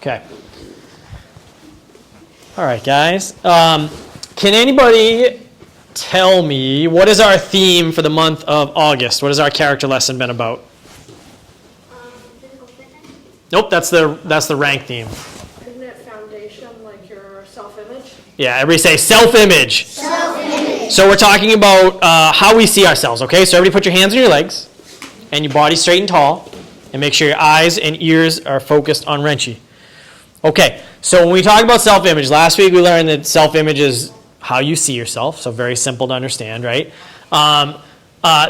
Okay. All right, guys. Can anybody tell me what is our theme for the month of August? What has our character lesson been about? Physical fitness? Nope, that's the rank theme. Isn't it foundation, like your self-image? Yeah, everybody say self-image. Self-image. So we're talking about how we see ourselves, okay? So everybody put your hands on your legs and your body straight and tall, and make sure your eyes and ears are focused on Renchi. Okay, so when we talk about self-image, last week we learned that self-image is how you see yourself, so very simple to understand, right?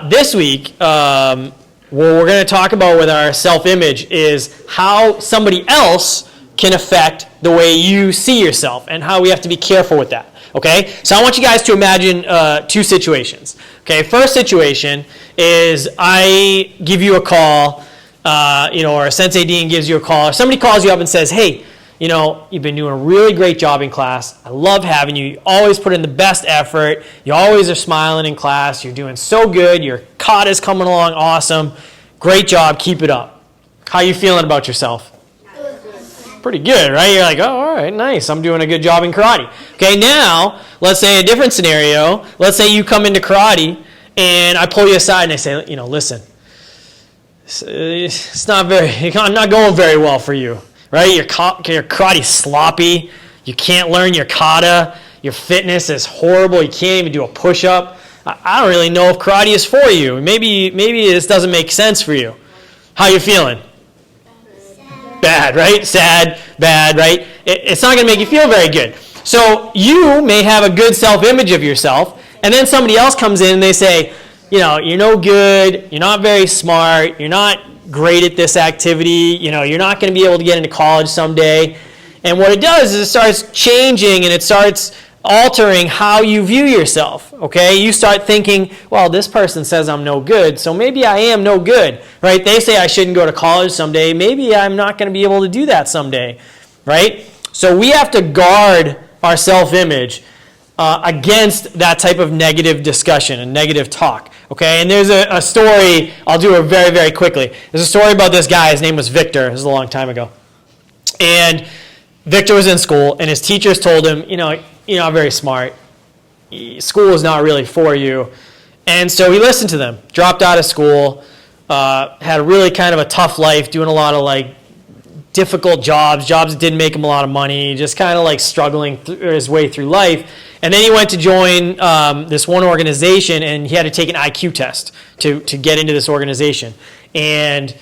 This week, what we're going to talk about with our self-image is how somebody else can affect the way you see yourself and how we have to be careful with that, okay? So I want you guys to imagine two situations, okay? First situation is I give you a call, or Sensei Dean gives you a call, or somebody calls you up and says, hey, you've been doing a really great job in class. I love having you. You always put in the best effort. You always are smiling in class. You're doing so good. Your kata's coming along awesome. Great job. Keep it up. How you feeling about yourself? Pretty good, right? You're like, oh, all right, nice. I'm doing a good job in karate. Okay, now, let's say a different scenario. Let's say you come into karate, and I pull you aside, and I say, listen, it's not going very well for you. Right? Your karate's sloppy. You can't learn your kata. Your fitness is horrible. You can't even do a push-up. I don't really know if karate is for you. Maybe this doesn't make sense for you. How you feeling? Bad, right? Sad, bad, right? It's not going to make you feel very good. So you may have a good self-image of yourself, and then somebody else comes in and they say, you're no good. You're not very smart. You're not great at this activity, you're not going to be able to get into college someday. And what it does is it starts changing and it starts altering how you view yourself, okay? You start thinking, well, this person says I'm no good, so maybe I am no good, right? They say I shouldn't go to college someday. Maybe I'm not going to be able to do that someday, right? So we have to guard our self-image against that type of negative discussion and negative talk. Okay, and there's a story, I'll do it very, very quickly. There's a story about this guy, his name was Victor, this was a long time ago. And Victor was in school, and his teachers told him, you're not very smart. School is not really for you. And so he listened to them, dropped out of school, had really kind of a tough life, doing a lot of difficult jobs that didn't make him a lot of money, just kind of struggling his way through life. And then he went to join this one organization, and he had to take an IQ test to get into this organization. And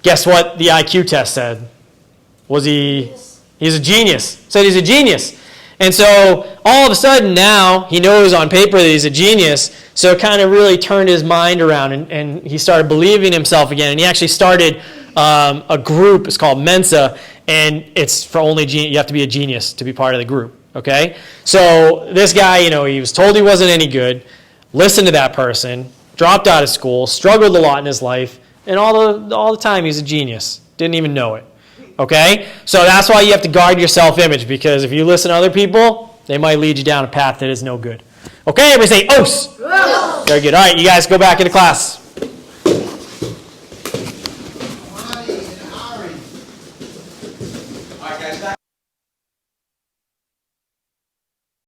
guess what the IQ test said? He's a genius. Said he's a genius. And so all of a sudden now he knows on paper that he's a genius, so it kind of really turned his mind around, and he started believing in himself again. And he actually started a group. It's called Mensa, and it's for only you have to be a genius to be part of the group. Okay? So this guy, he was told he wasn't any good, listened to that person, dropped out of school, struggled a lot in his life, and all the time he's a genius. Didn't even know it. Okay? So that's why you have to guard your self-image, because if you listen to other people, they might lead you down a path that is no good. Okay? Everybody say, OS! Very good. All right, you guys go back into class.